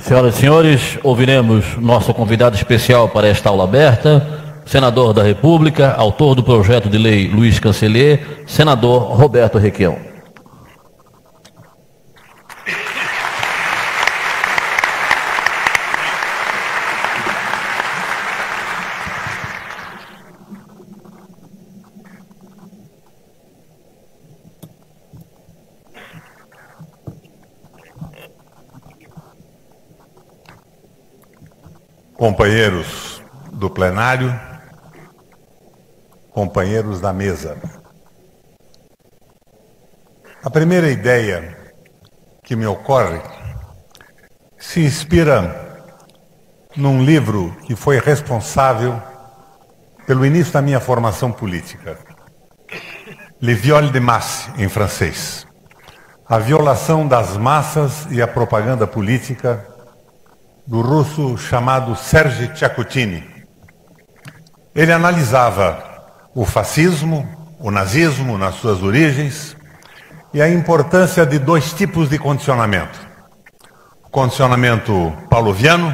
Senhoras e senhores, ouviremos nosso convidado especial para esta aula aberta, senador da República, autor do projeto de lei Luiz Cancellier, senador Roberto Requião. Companheiros do plenário, companheiros da mesa. A primeira ideia que me ocorre se inspira num livro que foi responsável pelo início da minha formação política. Le viol de masse, em francês. A violação das massas e a propaganda política, do russo chamado Serge Tchakouchine. Ele analisava o fascismo, o nazismo nas suas origens e a importância de dois tipos de condicionamento. O condicionamento pavloviano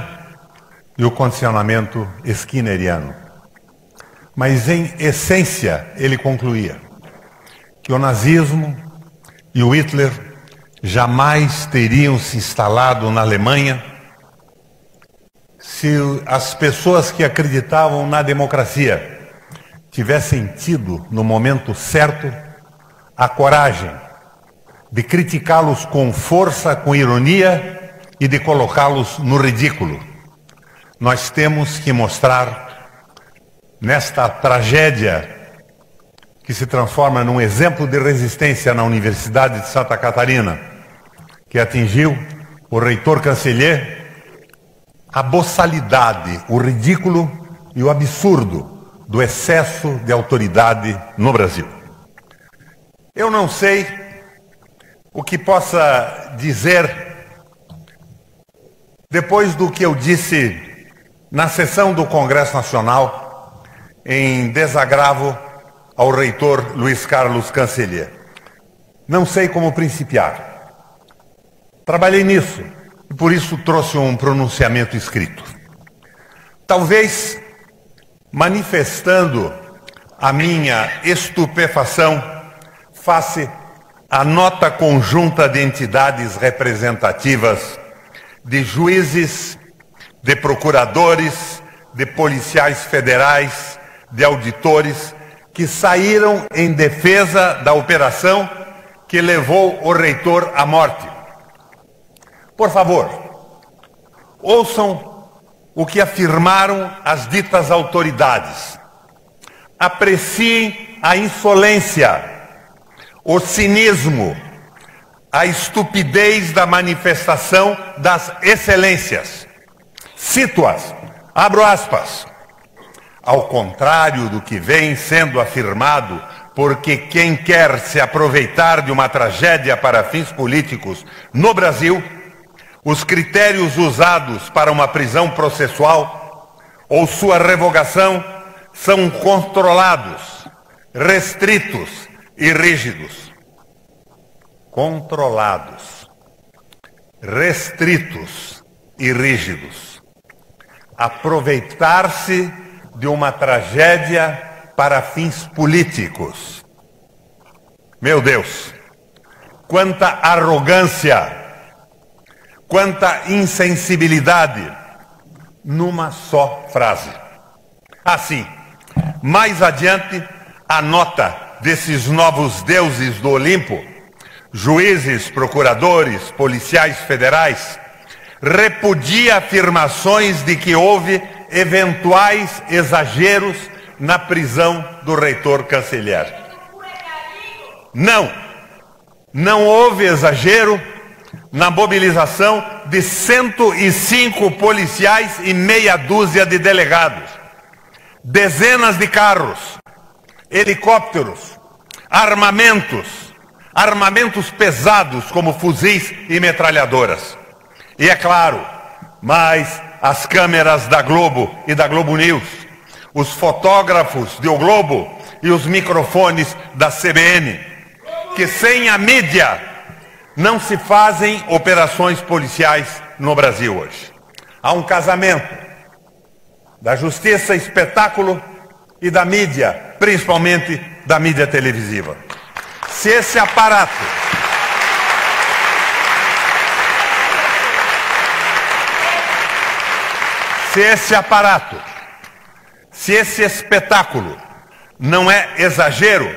e o condicionamento skinneriano. Mas em essência ele concluía que o nazismo e o Hitler jamais teriam se instalado na Alemanha se as pessoas que acreditavam na democracia tivessem tido, no momento certo, a coragem de criticá-los com força, com ironia e de colocá-los no ridículo. Nós temos que mostrar, nesta tragédia que se transforma num exemplo de resistência na Universidade de Santa Catarina, que atingiu o reitor Cancellier, a boçalidade, o ridículo e o absurdo do excesso de autoridade no Brasil. Eu não sei o que possa dizer depois do que eu disse na sessão do Congresso Nacional em desagravo ao reitor Luiz Carlos Cancellier. Não sei como principiar. Trabalhei nisso. E por isso trouxe um pronunciamento escrito. Talvez manifestando a minha estupefação face à nota conjunta de entidades representativas, de juízes, de procuradores, de policiais federais, de auditores, que saíram em defesa da operação que levou o reitor à morte. Por favor, ouçam o que afirmaram as ditas autoridades. Apreciem a insolência, o cinismo, a estupidez da manifestação das excelências. Cito-as, abro aspas. Ao contrário do que vem sendo afirmado, porque quem quer se aproveitar de uma tragédia para fins políticos no Brasil, os critérios usados para uma prisão processual ou sua revogação são controlados, restritos e rígidos. Controlados, restritos e rígidos. Aproveitar-se de uma tragédia para fins políticos. Meu Deus, quanta arrogância! Quanta insensibilidade numa só frase. Assim, mais adiante, a nota desses novos deuses do Olimpo, juízes, procuradores, policiais federais, repudia afirmações de que houve eventuais exageros na prisão do reitor Cancellier. Não houve exagero na mobilização de 105 policiais e meia dúzia de delegados, dezenas de carros, helicópteros, armamentos pesados como fuzis e metralhadoras. E é claro, mais as câmeras da Globo e da Globo News, os fotógrafos do Globo e os microfones da CBN, que sem a mídia não se fazem operações policiais no Brasil hoje. Há um casamento da justiça, espetáculo e da mídia, principalmente da mídia televisiva. Se esse aparato se esse espetáculo não é exagero,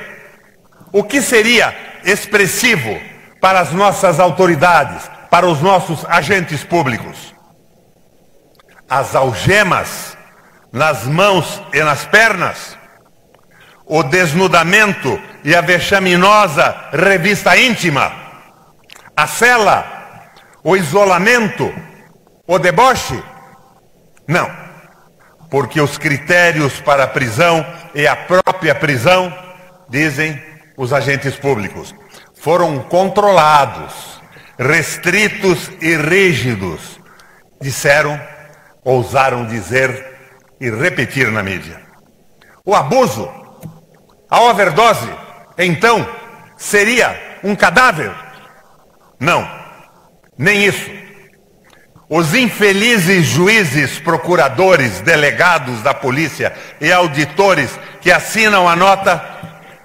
o que seria expressivo para as nossas autoridades, para os nossos agentes públicos? As algemas nas mãos e nas pernas? O desnudamento e a vexaminosa revista íntima? A cela? O isolamento? O deboche? Não, porque os critérios para a prisão e a própria prisão, dizem os agentes públicos, foram controlados, restritos e rígidos, disseram, ousaram dizer e repetir na mídia. O abuso, a overdose, então, seria um cadáver? Não, nem isso. Os infelizes juízes, procuradores, delegados da polícia e auditores que assinam a nota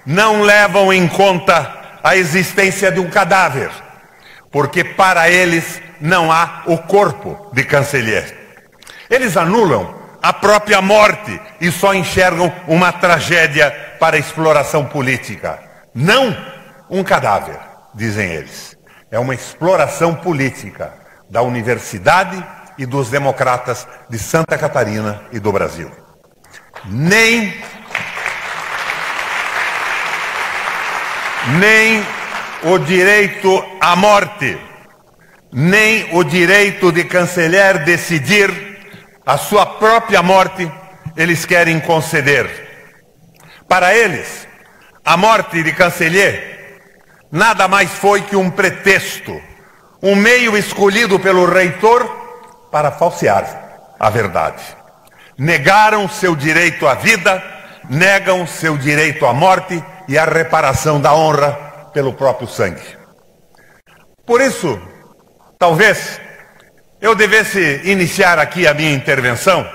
não levam em conta a existência de um cadáver, porque para eles não há o corpo de Cancellier. Eles anulam a própria morte e só enxergam uma tragédia para a exploração política. Não um cadáver, dizem eles. É uma exploração política da Universidade e dos democratas de Santa Catarina e do Brasil. Nem o direito à morte, nem o direito de Cancellier decidir a sua própria morte, eles querem conceder. Para eles, a morte de Cancellier nada mais foi que um pretexto, um meio escolhido pelo reitor para falsear a verdade. Negaram seu direito à vida, negam seu direito à morte e à reparação da honra pelo próprio sangue. Por isso, talvez eu devesse iniciar aqui a minha intervenção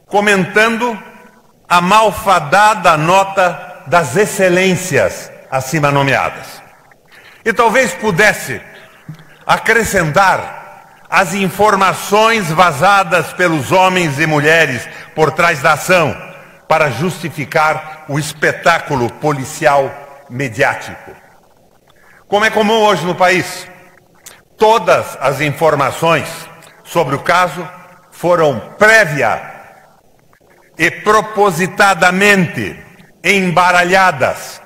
comentando a malfadada nota das excelências acima nomeadas. E talvez pudesse acrescentar as informações vazadas pelos homens e mulheres por trás da ação para justificar o espetáculo policial mediático. Como é comum hoje no país, todas as informações sobre o caso foram prévia e propositadamente embaralhadas,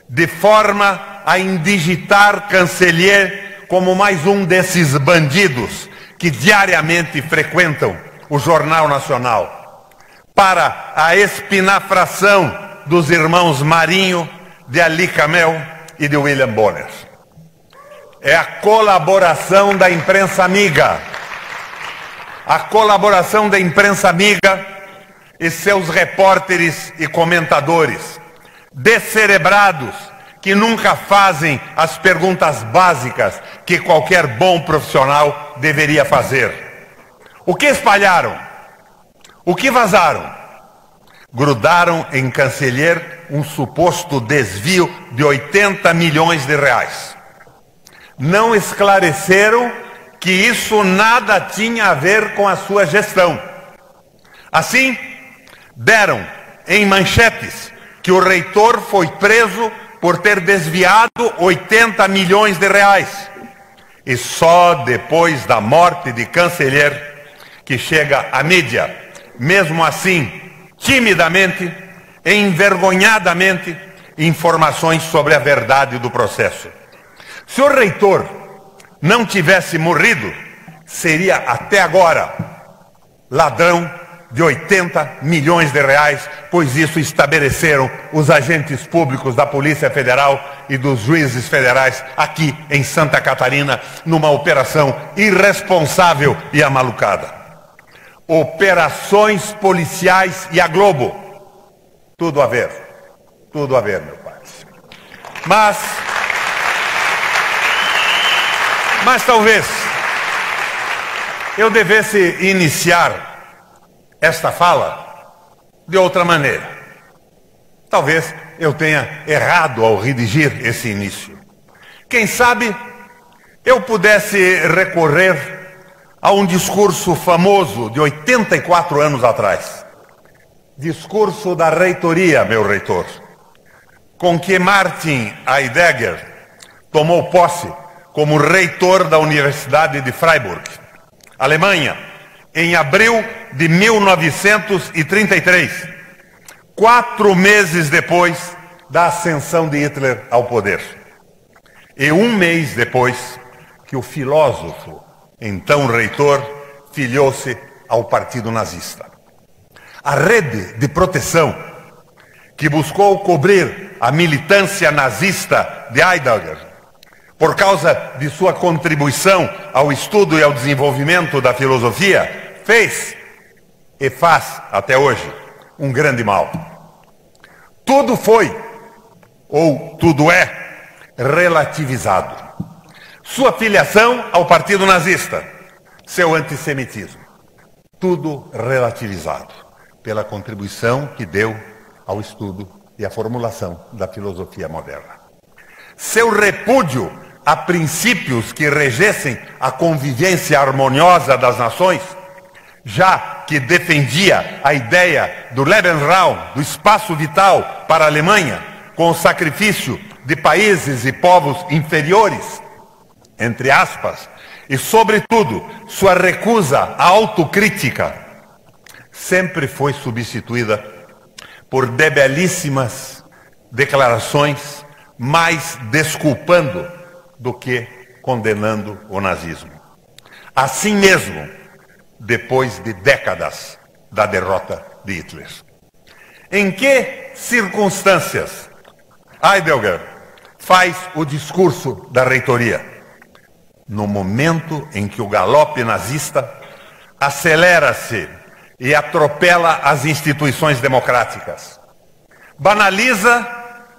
de forma a indigitar Cancellier como mais um desses bandidos que diariamente frequentam o Jornal Nacional, para a espinafração dos irmãos Marinho, de Ali Camel e de William Bonner. É a colaboração da imprensa amiga, e seus repórteres e comentadores, descerebrados, que nunca fazem as perguntas básicas que qualquer bom profissional deveria fazer. O que espalharam? O que vazaram? Grudaram em Cancellier um suposto desvio de 80 milhões de reais. Não esclareceram que isso nada tinha a ver com a sua gestão. Assim, deram em manchetes que o reitor foi preso por ter desviado 80 milhões de reais. E só depois da morte de Cancellier que chega à mídia, mesmo assim, timidamente e envergonhadamente, informações sobre a verdade do processo. Se o reitor não tivesse morrido, seria até agora ladrão de 80 milhões de reais, pois isso estabeleceram os agentes públicos da Polícia Federal e dos juízes federais aqui em Santa Catarina, numa operação irresponsável e amalucada. Operações policiais e a Globo. Tudo a ver, meu pai. Mas eu devesse iniciar esta fala de outra maneira. Talvez eu tenha errado ao redigir esse início. Quem sabe eu pudesse recorrer a um discurso famoso de 84 anos atrás. Discurso da reitoria, meu reitor, com que Martin Heidegger tomou posse como reitor da Universidade de Freiburg, Alemanha, em abril de 1933, 4 meses depois da ascensão de Hitler ao poder. E 1 mês depois que o filósofo, então reitor, filiou-se ao Partido Nazista. A rede de proteção que buscou cobrir a militância nazista de Heidegger, por causa de sua contribuição ao estudo e ao desenvolvimento da filosofia, fez e faz até hoje um grande mal. Tudo foi, ou tudo é, relativizado. Sua filiação ao Partido Nazista, seu antissemitismo, tudo relativizado pela contribuição que deu ao estudo e à formulação da filosofia moderna. Seu repúdio a princípios que regessem a convivência harmoniosa das nações, já que defendia a ideia do Lebensraum, do espaço vital para a Alemanha, com o sacrifício de países e povos inferiores, entre aspas, e, sobretudo, sua recusa à autocrítica, sempre foi substituída por debilíssimas declarações, mais desculpando do que condenando o nazismo. Assim mesmo, depois de décadas da derrota de Hitler. Em que circunstâncias Heidegger faz o discurso da reitoria? No momento em que o galope nazista acelera-se e atropela as instituições democráticas, banaliza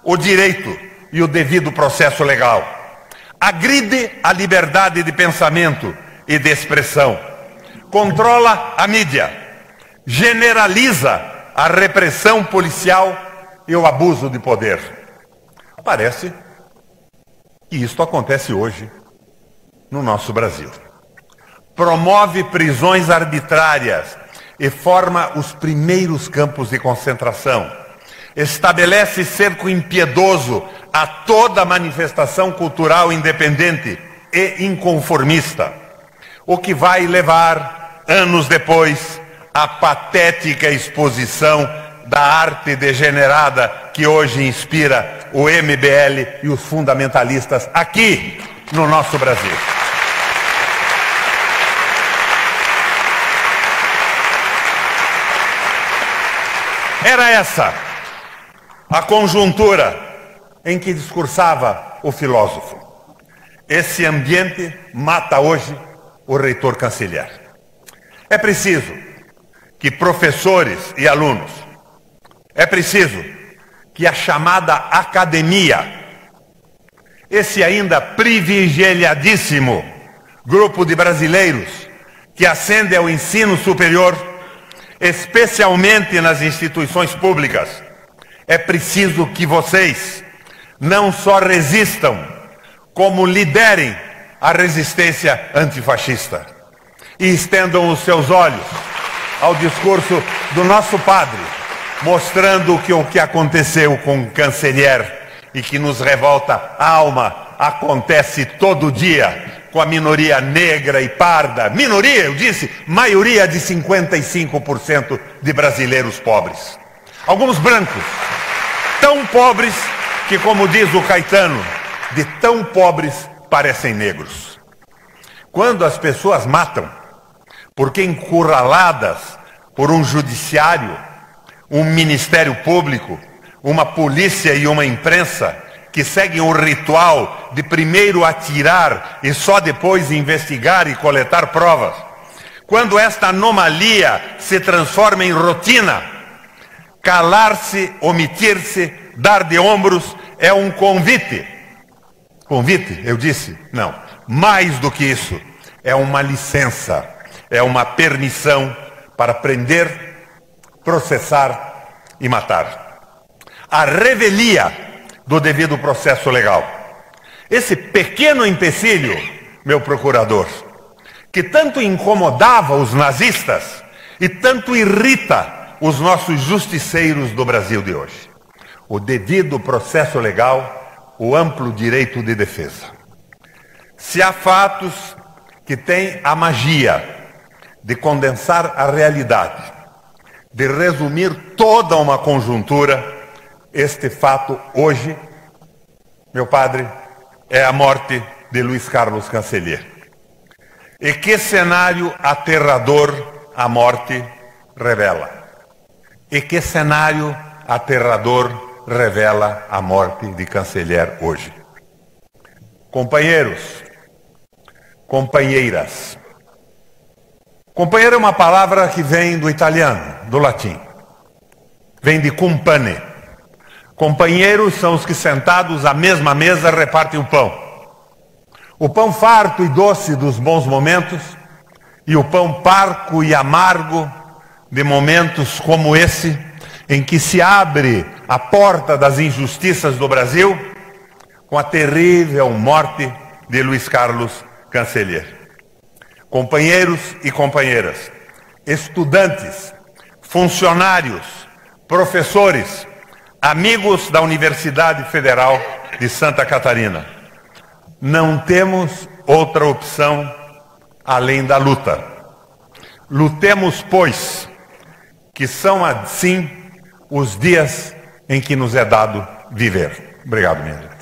o direito e o devido processo legal, agride a liberdade de pensamento e de expressão, controla a mídia, generaliza a repressão policial e o abuso de poder. Parece que isto acontece hoje no nosso Brasil. Promove prisões arbitrárias e forma os primeiros campos de concentração. Estabelece cerco impiedoso a toda manifestação cultural independente e inconformista, o que vai levar, anos depois, à patética exposição da arte degenerada que hoje inspira o MBL e os fundamentalistas aqui no nosso Brasil. Era essa a conjuntura em que discursava o filósofo. Esse ambiente mata hoje o reitor canceler. É preciso que professores e alunos, é preciso que a chamada academia, esse ainda privilegiadíssimo grupo de brasileiros que ascende ao ensino superior, especialmente nas instituições públicas, é preciso que vocês não só resistam, como liderem a resistência antifascista e estendam os seus olhos ao discurso do nosso padre, mostrando que o que aconteceu com o canceler e que nos revolta a alma acontece todo dia com a minoria negra e parda. Minoria, eu disse, maioria de 55% de brasileiros pobres. Alguns brancos, tão pobres que, como diz o Caetano, de tão pobres parecem negros. Quando as pessoas matam, porque encurraladas por um judiciário, um ministério público, uma polícia e uma imprensa que seguem o ritual de primeiro atirar e só depois investigar e coletar provas, quando esta anomalia se transforma em rotina, calar-se, omitir-se, dar de ombros é um convite. Convite, eu disse? Não. Mais do que isso, é uma licença. é uma permissão para prender, processar e matar. A revelia do devido processo legal. Esse pequeno empecilho, meu procurador, que tanto incomodava os nazistas e tanto irrita os nossos justiceiros do Brasil de hoje. O devido processo legal, o amplo direito de defesa. Se há fatos que têm a magia de condensar a realidade, de resumir toda uma conjuntura, este fato hoje, meu padre, é a morte de Luiz Carlos Cancellier. E que cenário aterrador a morte revela. E que cenário aterrador revela a morte de Cancellier hoje. Companheiros, companheiras. Companheiro é uma palavra que vem do italiano, do latim. Vem de compane. Companheiros são os que sentados à mesma mesa repartem o pão. O pão farto e doce dos bons momentos e o pão parco e amargo de momentos como esse, em que se abre a porta das injustiças do Brasil com a terrível morte de Luiz Carlos Cancellier. Companheiros e companheiras, estudantes, funcionários, professores, amigos da Universidade Federal de Santa Catarina, não temos outra opção além da luta. Lutemos, pois, que são assim os dias em que nos é dado viver. Obrigado, minha gente.